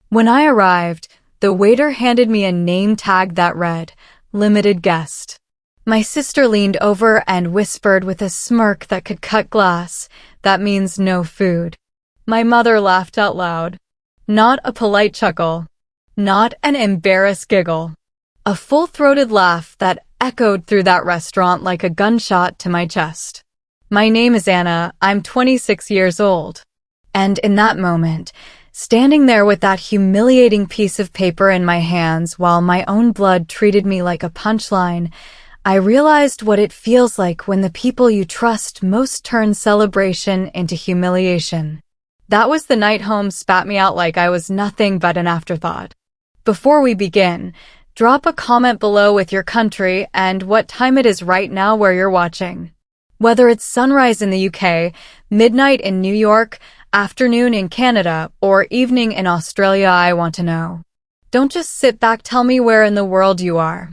When I arrived, the waiter handed me a name tag that read, "Limited Guest." My sister leaned over and whispered with a smirk that could cut glass, "That means no food." My mother laughed out loud. Not a polite chuckle. Not an embarrassed giggle. A full-throated laugh that echoed through that restaurant like a gunshot to my chest. "My name is Anna. I'm 26 years old." And in that moment, standing there with that humiliating piece of paper in my hands while my own blood treated me like a punchline, I realized what it feels like when the people you trust most turn celebration into humiliation. That was the night home spat me out like I was nothing but an afterthought. Before we begin, drop a comment below with your country and what time it is right now where you're watching. Whether it's sunrise in the UK, midnight in New York, afternoon in Canada, or evening in Australia, I want to know. Don't just sit back, tell me where in the world you are.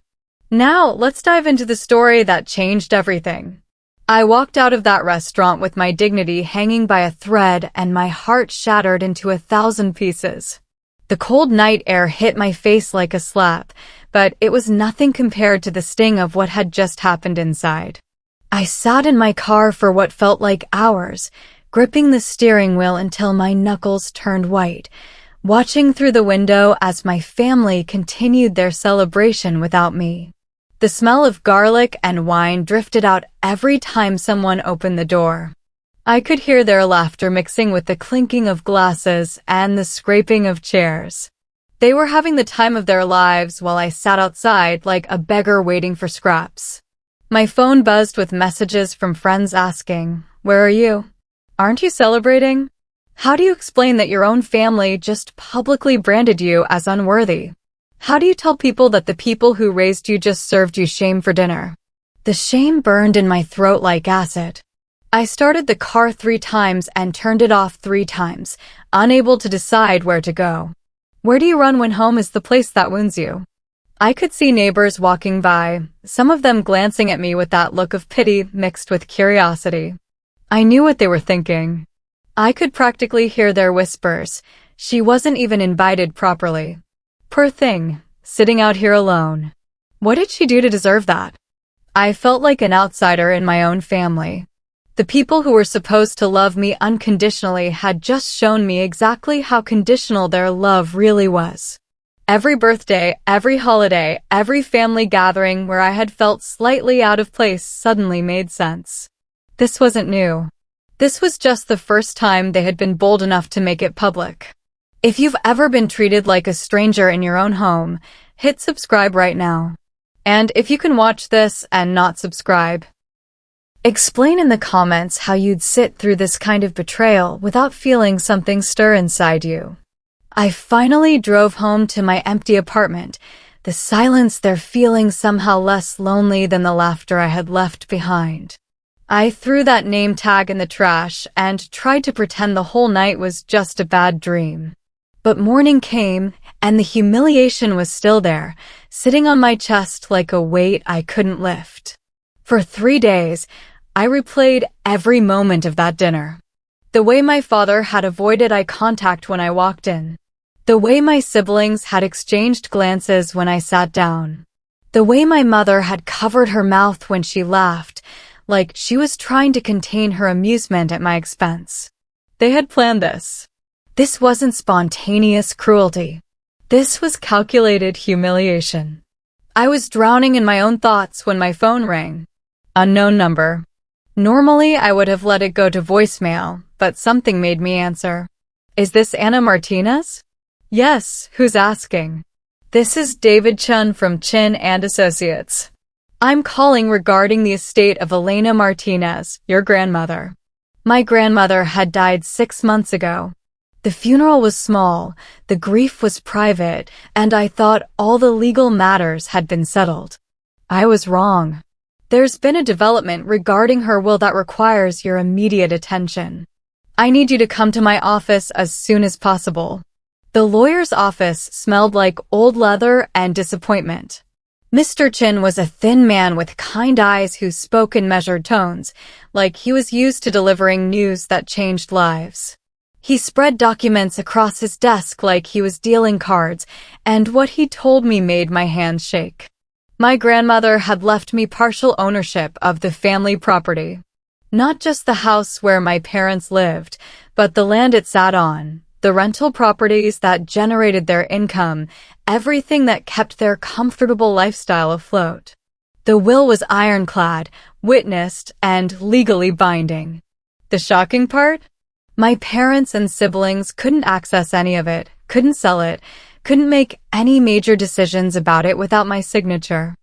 Now, let's dive into the story that changed everything. I walked out of that restaurant with my dignity hanging by a thread and my heart shattered into 1,000 pieces. The cold night air hit my face like a slap, but it was nothing compared to the sting of what had just happened inside. I sat in my car for what felt like hours, gripping the steering wheel until my knuckles turned white, watching through the window as my family continued their celebration without me. The smell of garlic and wine drifted out every time someone opened the door. I could hear their laughter mixing with the clinking of glasses and the scraping of chairs. They were having the time of their lives while I sat outside like a beggar waiting for scraps. My phone buzzed with messages from friends asking, "Where are you? Aren't you celebrating? How do you explain that your own family just publicly branded you as unworthy? How do you tell people that the people who raised you just served you shame for dinner?" The shame burned in my throat like acid. I started the car 3 times and turned it off 3 times, unable to decide where to go. Where do you run when home is the place that wounds you? I could see neighbors walking by, some of them glancing at me with that look of pity mixed with curiosity. I knew what they were thinking. I could practically hear their whispers. She wasn't even invited properly. Poor thing, sitting out here alone. What did she do to deserve that? I felt like an outsider in my own family. The people who were supposed to love me unconditionally had just shown me exactly how conditional their love really was. Every birthday, every holiday, every family gathering where I had felt slightly out of place suddenly made sense. This wasn't new. This was just the first time they had been bold enough to make it public. If you've ever been treated like a stranger in your own home, hit subscribe right now. And if you can watch this and not subscribe, explain in the comments how you'd sit through this kind of betrayal without feeling something stir inside you. I finally drove home to my empty apartment, the silence there feeling somehow less lonely than the laughter I had left behind. I threw that name tag in the trash and tried to pretend the whole night was just a bad dream. But morning came, and the humiliation was still there, sitting on my chest like a weight I couldn't lift. For 3 days, I replayed every moment of that dinner. The way my father had avoided eye contact when I walked in. The way my siblings had exchanged glances when I sat down. The way my mother had covered her mouth when she laughed, like she was trying to contain her amusement at my expense. They had planned this. This wasn't spontaneous cruelty. This was calculated humiliation. I was drowning in my own thoughts when my phone rang. Unknown number. Normally, I would have let it go to voicemail, but something made me answer. "Is this Anna Martinez?" "Yes, who's asking?" "This is David Chun from Chin and Associates. I'm calling regarding the estate of Elena Martinez, your grandmother." My grandmother had died 6 months ago. The funeral was small, the grief was private, and I thought all the legal matters had been settled. I was wrong. There's been a development regarding her will that requires your immediate attention. I need you to come to my office as soon as possible. The lawyer's office smelled like old leather and disappointment. Mr. Chin was a thin man with kind eyes who spoke in measured tones, like he was used to delivering news that changed lives. He spread documents across his desk like he was dealing cards, and what he told me made my hands shake. My grandmother had left me partial ownership of the family property. Not just the house where my parents lived, but the land it sat on, the rental properties that generated their income, everything that kept their comfortable lifestyle afloat. The will was ironclad, witnessed, and legally binding. The shocking part? My parents and siblings couldn't access any of it, couldn't sell it, couldn't make any major decisions about it without my signature.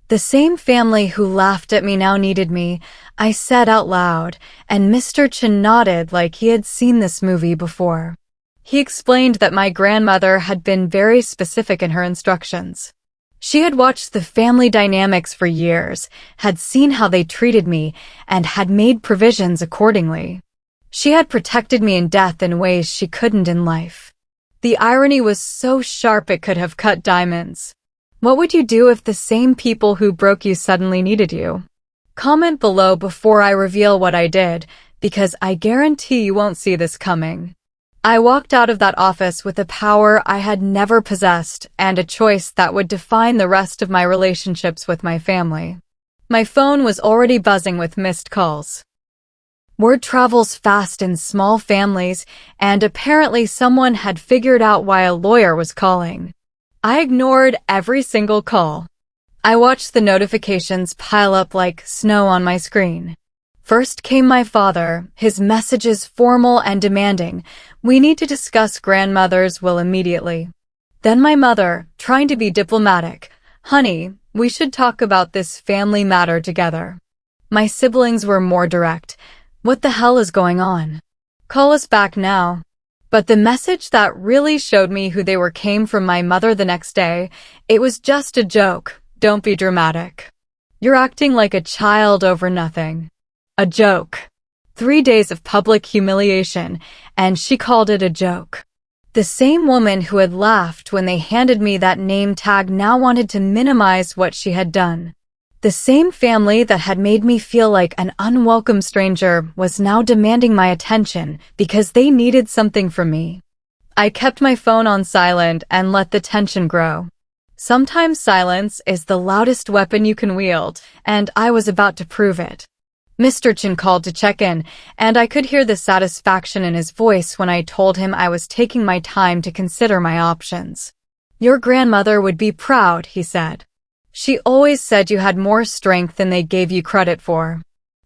The same family who laughed at me now needed me, I said out loud, and Mr. Chin nodded like he had seen this movie before. He explained that my grandmother had been very specific in her instructions. She had watched the family dynamics for years, had seen how they treated me, and had made provisions accordingly. She had protected me in death in ways she couldn't in life. The irony was so sharp it could have cut diamonds. What would you do if the same people who broke you suddenly needed you? Comment below before I reveal what I did, because I guarantee you won't see this coming. I walked out of that office with a power I had never possessed and a choice that would define the rest of my relationships with my family. My phone was already buzzing with missed calls. Word travels fast in small families, and apparently someone had figured out why a lawyer was calling. I ignored every single call. I watched the notifications pile up like snow on my screen. First came my father, his messages formal and demanding. We need to discuss grandmother's will immediately. Then my mother, trying to be diplomatic. Honey, we should talk about this family matter together. My siblings were more direct. What the hell is going on? Call us back now. But the message that really showed me who they were came from my mother the next day. It was just a joke. Don't be dramatic. You're acting like a child over nothing. A joke. 3 days of public humiliation, and she called it a joke. The same woman who had laughed when they handed me that name tag now wanted to minimize what she had done. The same family that had made me feel like an unwelcome stranger was now demanding my attention because they needed something from me. I kept my phone on silent and let the tension grow. Sometimes silence is the loudest weapon you can wield, and I was about to prove it. Mr. Chin called to check in, and I could hear the satisfaction in his voice when I told him I was taking my time to consider my options. Your grandmother would be proud, he said. She always said you had more strength than they gave you credit for.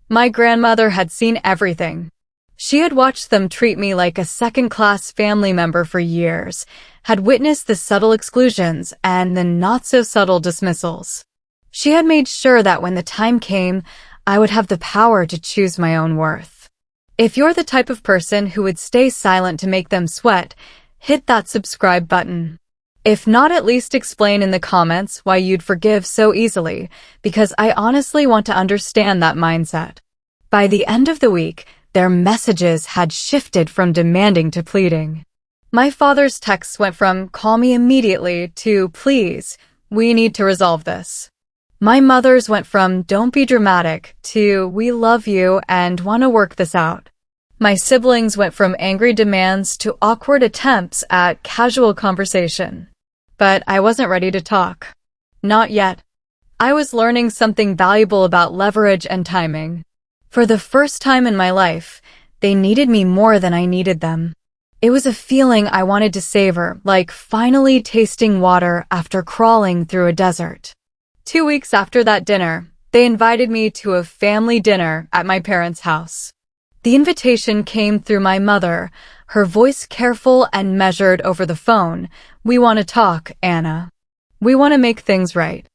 My grandmother had seen everything. She had watched them treat me like a second-class family member for years, had witnessed the subtle exclusions and the not-so-subtle dismissals. She had made sure that when the time came, I would have the power to choose my own worth. If you're the type of person who would stay silent to make them sweat, hit that subscribe button. If not, at least explain in the comments why you'd forgive so easily, because I honestly want to understand that mindset. By the end of the week, their messages had shifted from demanding to pleading. My father's texts went from "call me immediately" to "please, we need to resolve this." My mother's went from "don't be dramatic" to "we love you and want to work this out." My siblings went from angry demands to awkward attempts at casual conversation. But I wasn't ready to talk. Not yet. I was learning something valuable about leverage and timing. For the first time in my life, they needed me more than I needed them. It was a feeling I wanted to savor, like finally tasting water after crawling through a desert. 2 weeks after that dinner, they invited me to a family dinner at my parents' house. The invitation came through my mother, her voice careful and measured over the phone. "We want to talk, Anna. We want to make things right."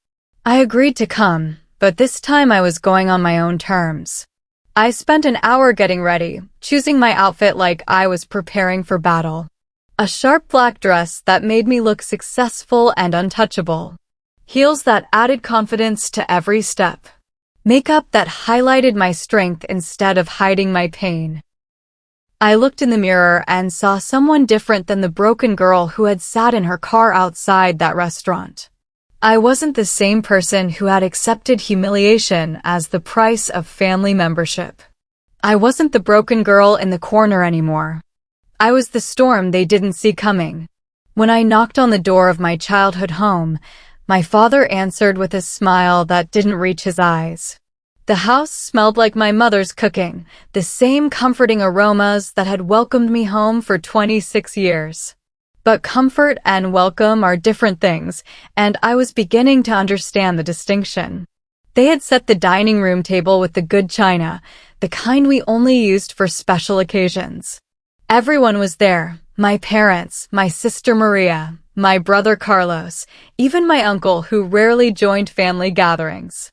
I agreed to come, but this time I was going on my own terms. I spent an hour getting ready, choosing my outfit like I was preparing for battle. A sharp black dress that made me look successful and untouchable. Heels that added confidence to every step. Makeup that highlighted my strength instead of hiding my pain. I looked in the mirror and saw someone different than the broken girl who had sat in her car outside that restaurant. I wasn't the same person who had accepted humiliation as the price of family membership. I wasn't the broken girl in the corner anymore. I was the storm they didn't see coming. When I knocked on the door of my childhood home, my father answered with a smile that didn't reach his eyes. The house smelled like my mother's cooking, the same comforting aromas that had welcomed me home for 26 years. But comfort and welcome are different things, and I was beginning to understand the distinction. They had set the dining room table with the good china, the kind we only used for special occasions. Everyone was there, my parents, my sister Maria, my brother Carlos, even my uncle who rarely joined family gatherings.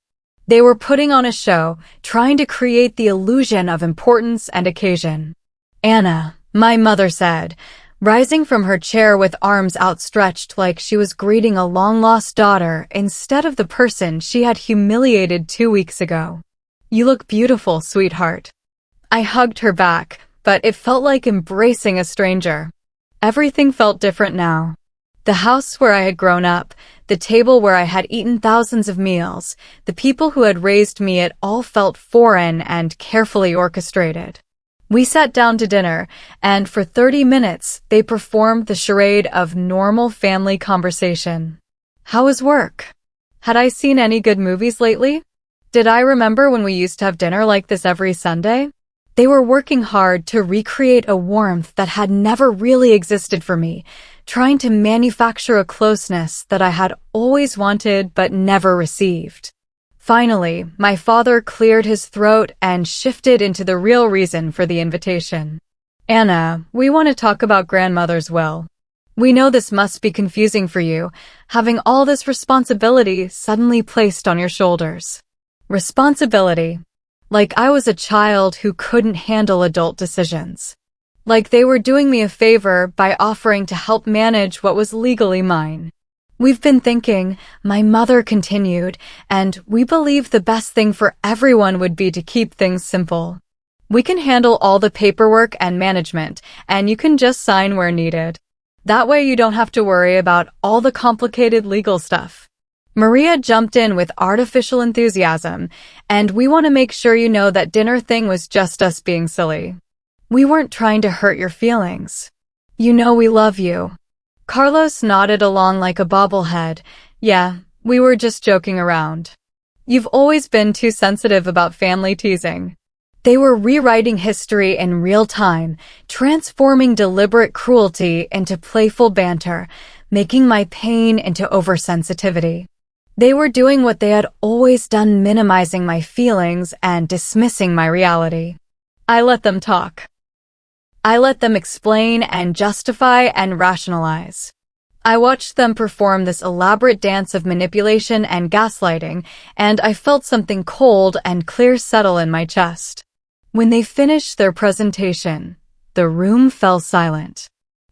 They were putting on a show, trying to create the illusion of importance and occasion. "Anna," my mother said, rising from her chair with arms outstretched like she was greeting a long-lost daughter instead of the person she had humiliated 2 weeks ago. "You look beautiful, sweetheart." I hugged her back, but it felt like embracing a stranger. Everything felt different now. The house where I had grown up, the table where I had eaten thousands of meals, the people who had raised me, it all felt foreign and carefully orchestrated. We sat down to dinner, and for 30 minutes, they performed the charade of normal family conversation. How was work? Had I seen any good movies lately? Did I remember when we used to have dinner like this every Sunday? They were working hard to recreate a warmth that had never really existed for me, trying to manufacture a closeness that I had always wanted but never received. Finally, my father cleared his throat and shifted into the real reason for the invitation. "Anna, we want to talk about grandmother's will. We know this must be confusing for you, having all this responsibility suddenly placed on your shoulders." Responsibility. Like I was a child who couldn't handle adult decisions. Like they were doing me a favor by offering to help manage what was legally mine. "We've been thinking," my mother continued, "and we believe the best thing for everyone would be to keep things simple. We can handle all the paperwork and management, and you can just sign where needed. That way you don't have to worry about all the complicated legal stuff." Maria jumped in with artificial enthusiasm, "And we want to make sure you know that dinner thing was just us being silly. We weren't trying to hurt your feelings. You know we love you." Carlos nodded along like a bobblehead. "Yeah, we were just joking around. You've always been too sensitive about family teasing." They were rewriting history in real time, transforming deliberate cruelty into playful banter, making my pain into oversensitivity. They were doing what they had always done, minimizing my feelings and dismissing my reality. I let them talk. I let them explain and justify and rationalize. I watched them perform this elaborate dance of manipulation and gaslighting, and I felt something cold and clear settle in my chest. When they finished their presentation, the room fell silent.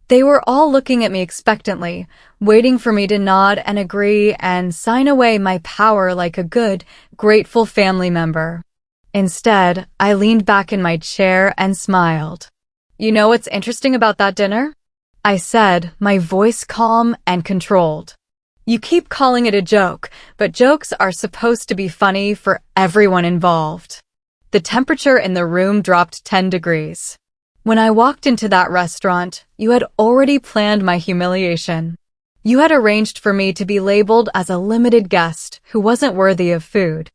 They were all looking at me expectantly, waiting for me to nod and agree and sign away my power like a good, grateful family member. Instead, I leaned back in my chair and smiled. "You know what's interesting about that dinner?" I said, my voice calm and controlled. "You keep calling it a joke, but jokes are supposed to be funny for everyone involved." The temperature in the room dropped 10 degrees. "When I walked into that restaurant, you had already planned my humiliation. You had arranged for me to be labeled as a limited guest who wasn't worthy of food.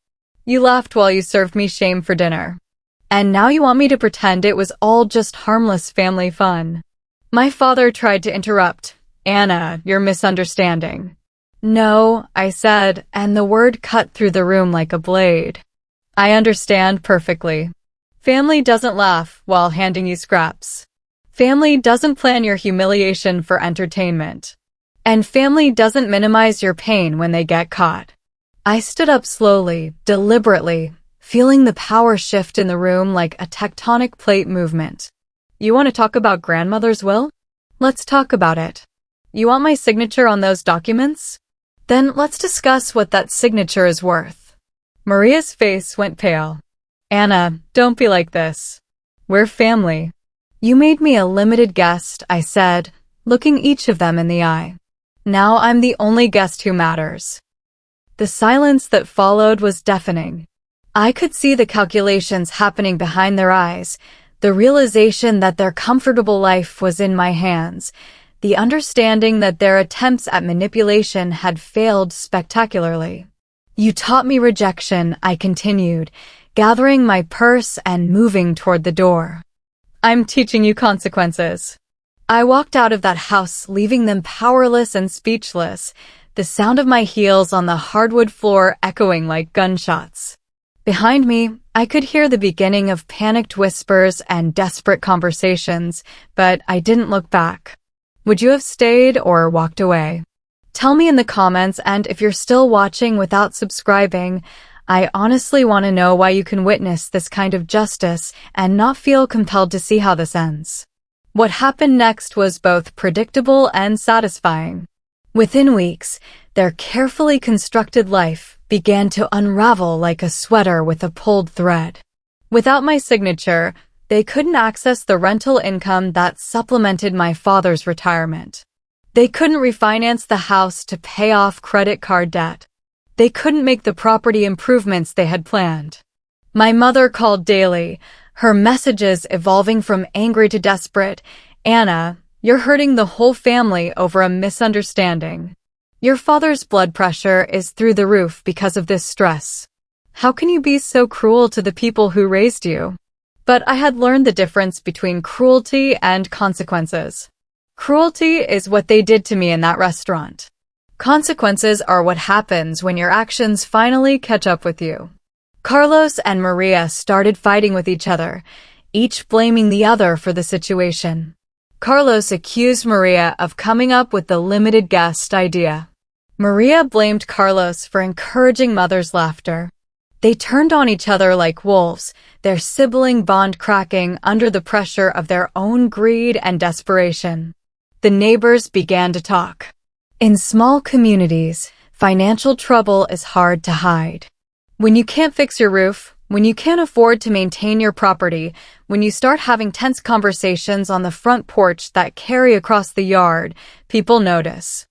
You laughed while you served me shame for dinner. And now you want me to pretend it was all just harmless family fun." My father tried to interrupt. "Anna, you're misunderstanding." "No," I said, and the word cut through the room like a blade. "I understand perfectly. Family doesn't laugh while handing you scraps. Family doesn't plan your humiliation for entertainment. And family doesn't minimize your pain when they get caught." I stood up slowly, deliberately, feeling the power shift in the room like a tectonic plate movement. "You want to talk about grandmother's will? Let's talk about it. You want my signature on those documents? Then let's discuss what that signature is worth." Maria's face went pale. "Anna, don't be like this. We're family." "You made me a limited guest," I said, looking each of them in the eye. "Now I'm the only guest who matters." The silence that followed was deafening. I could see the calculations happening behind their eyes, The realization that their comfortable life was in my hands, the understanding that their attempts at manipulation had failed spectacularly. You taught me rejection, I continued, gathering my purse and moving toward the door. I'm teaching you consequences. I walked out of that house, leaving them powerless and speechless, the sound of my heels on the hardwood floor echoing like gunshots. Behind me, I could hear the beginning of panicked whispers and desperate conversations, but I didn't look back. Would you have stayed or walked away? Tell me in the comments, and if you're still watching without subscribing, I honestly want to know why you can witness this kind of justice and not feel compelled to see how this ends. What happened next was both predictable and satisfying. Within weeks, their carefully constructed life began to unravel like a sweater with a pulled thread. Without my signature, they couldn't access the rental income that supplemented my father's retirement. They couldn't refinance the house to pay off credit card debt. They couldn't make the property improvements they had planned. My mother called daily, her messages evolving from angry to desperate. Anna, you're hurting the whole family over a misunderstanding. Your father's blood pressure is through the roof because of this stress. How can you be so cruel to the people who raised you? But I had learned the difference between cruelty and consequences. Cruelty is what they did to me in that restaurant. Consequences are what happens when your actions finally catch up with you. Carlos and Maria started fighting with each other, each blaming the other for the situation. Carlos accused Maria of coming up with the limited guest idea. Maria blamed Carlos for encouraging mother's laughter. They turned on each other like wolves, their sibling bond cracking under the pressure of their own greed and desperation. The neighbors began to talk. In small communities, financial trouble is hard to hide. When you can't fix your roof, when you can't afford to maintain your property, when you start having tense conversations on the front porch that carry across the yard, people notice.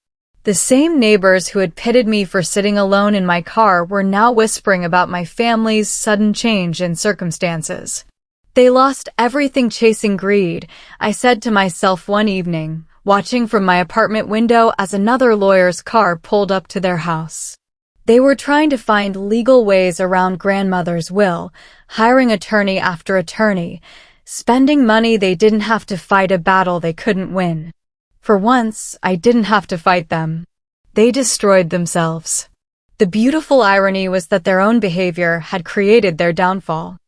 The same neighbors who had pitted me for sitting alone in my car were now whispering about my family's sudden change in circumstances. They lost everything chasing greed, I said to myself one evening, watching from my apartment window as another lawyer's car pulled up to their house. They were trying to find legal ways around grandmother's will, hiring attorney after attorney, spending money they didn't have to fight a battle they couldn't win. For once, I didn't have to fight them. They destroyed themselves. The beautiful irony was that their own behavior had created their downfall.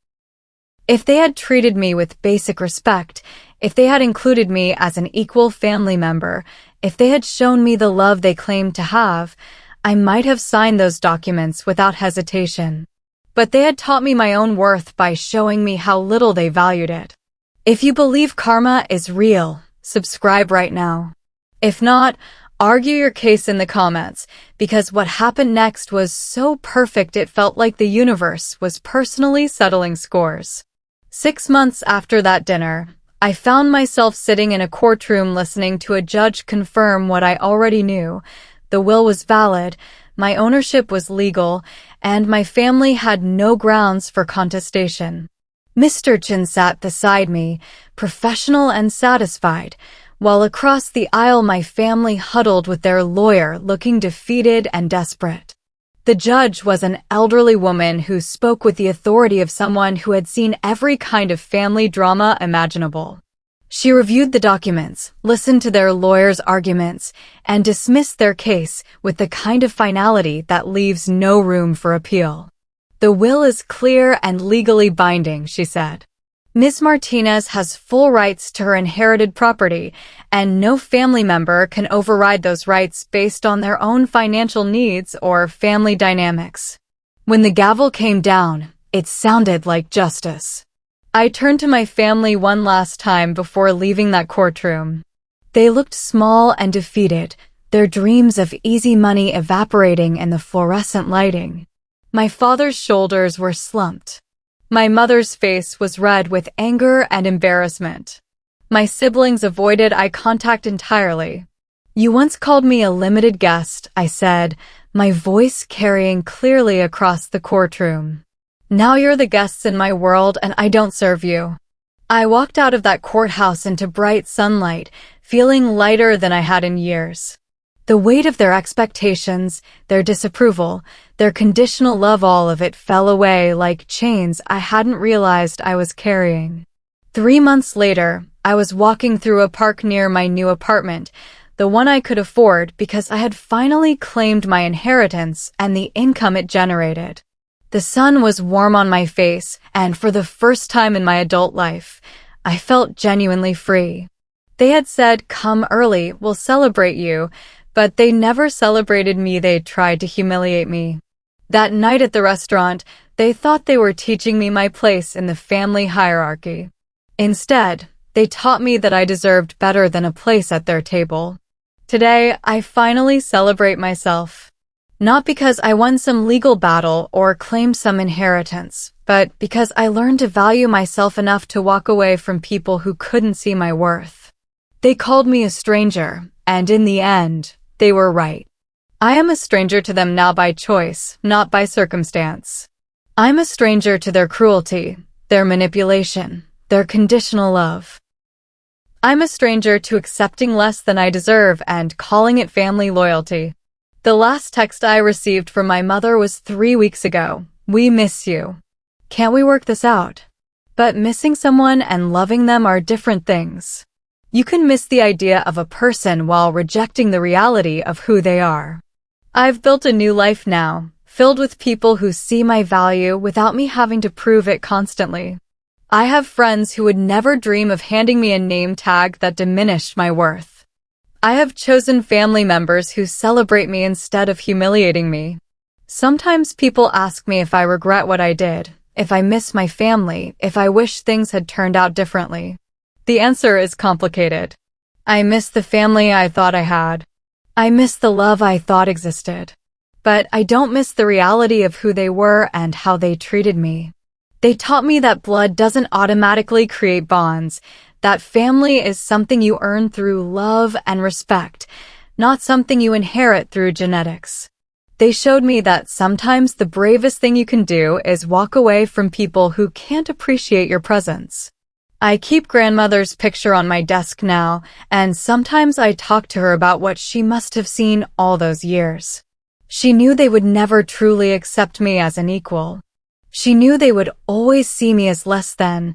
If they had treated me with basic respect, if they had included me as an equal family member, if they had shown me the love they claimed to have, I might have signed those documents without hesitation. But they had taught me my own worth by showing me how little they valued it. If you believe karma is real, subscribe right now. If not, argue your case in the comments, because what happened next was so perfect it felt like the universe was personally settling scores. 6 months after that dinner, I found myself sitting in a courtroom listening to a judge confirm what I already knew. The will was valid, my ownership was legal, and my family had no grounds for contestation. Mr. Chin sat beside me, professional and satisfied, while across the aisle my family huddled with their lawyer looking defeated and desperate. The judge was an elderly woman who spoke with the authority of someone who had seen every kind of family drama imaginable. She reviewed the documents, listened to their lawyers' arguments, and dismissed their case with the kind of finality that leaves no room for appeal. The will is clear and legally binding, she said. Ms. Martinez has full rights to her inherited property, and no family member can override those rights based on their own financial needs or family dynamics. When the gavel came down, it sounded like justice. I turned to my family one last time before leaving that courtroom. They looked small and defeated, their dreams of easy money evaporating in the fluorescent lighting. My father's shoulders were slumped. My mother's face was red with anger and embarrassment. My siblings avoided eye contact entirely. "You once called me a limited guest," I said, my voice carrying clearly across the courtroom. "Now you're the guests in my world and I don't serve you." I walked out of that courthouse into bright sunlight, feeling lighter than I had in years. The weight of their expectations, their disapproval, their conditional love, all of it fell away like chains I hadn't realized I was carrying. 3 months later, I was walking through a park near my new apartment, the one I could afford because I had finally claimed my inheritance and the income it generated. The sun was warm on my face, and for the first time in my adult life, I felt genuinely free. They had said, "Come early, we'll celebrate you," but they never celebrated me. They tried to humiliate me. That night at the restaurant, they thought they were teaching me my place in the family hierarchy. Instead, they taught me that I deserved better than a place at their table. Today, I finally celebrate myself. Not because I won some legal battle or claimed some inheritance, but because I learned to value myself enough to walk away from people who couldn't see my worth. They called me a stranger, and in the end, they were right. I am a stranger to them now by choice, not by circumstance. I'm a stranger to their cruelty, their manipulation, their conditional love. I'm a stranger to accepting less than I deserve and calling it family loyalty. The last text I received from my mother was 3 weeks ago. "We miss you. Can't we work this out?" But missing someone and loving them are different things. You can miss the idea of a person while rejecting the reality of who they are. I've built a new life now, filled with people who see my value without me having to prove it constantly. I have friends who would never dream of handing me a name tag that diminished my worth. I have chosen family members who celebrate me instead of humiliating me. Sometimes people ask me if I regret what I did, if I miss my family, if I wish things had turned out differently. The answer is complicated. I miss the family I thought I had. I miss the love I thought existed. But I don't miss the reality of who they were and how they treated me. They taught me that blood doesn't automatically create bonds, that family is something you earn through love and respect, not something you inherit through genetics. They showed me that sometimes the bravest thing you can do is walk away from people who can't appreciate your presence. I keep grandmother's picture on my desk now, and sometimes I talk to her about what she must have seen all those years. She knew they would never truly accept me as an equal. She knew they would always see me as less than,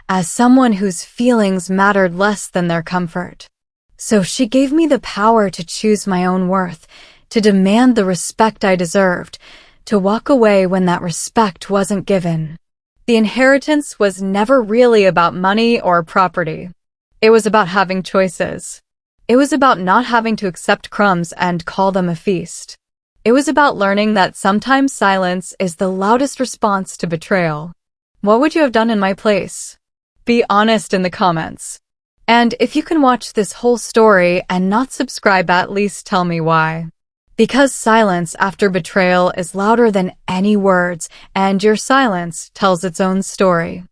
as someone whose feelings mattered less than their comfort. So she gave me the power to choose my own worth, to demand the respect I deserved, to walk away when that respect wasn't given. The inheritance was never really about money or property. It was about having choices. It was about not having to accept crumbs and call them a feast. It was about learning that sometimes silence is the loudest response to betrayal. What would you have done in my place? Be honest in the comments. And if you can watch this whole story and not subscribe, at least tell me why. Because silence after betrayal is louder than any words, and your silence tells its own story.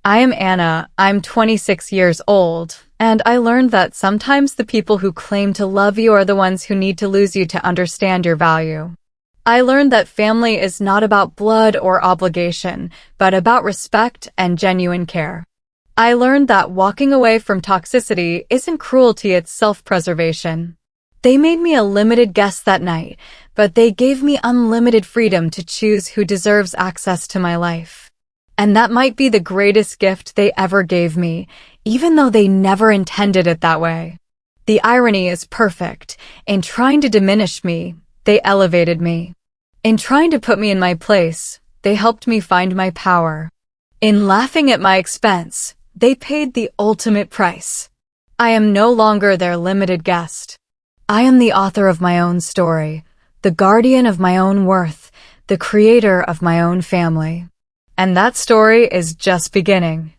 I am Anna, I'm 26 years old, and I learned that sometimes the people who claim to love you are the ones who need to lose you to understand your value. I learned that family is not about blood or obligation, but about respect and genuine care. I learned that walking away from toxicity isn't cruelty, it's self-preservation. They made me a limited guest that night, but they gave me unlimited freedom to choose who deserves access to my life. And that might be the greatest gift they ever gave me, even though they never intended it that way. The irony is perfect. In trying to diminish me, they elevated me. In trying to put me in my place, they helped me find my power. In laughing at my expense, they paid the ultimate price. I am no longer their limited guest. I am the author of my own story, the guardian of my own worth, the creator of my own family. And that story is just beginning.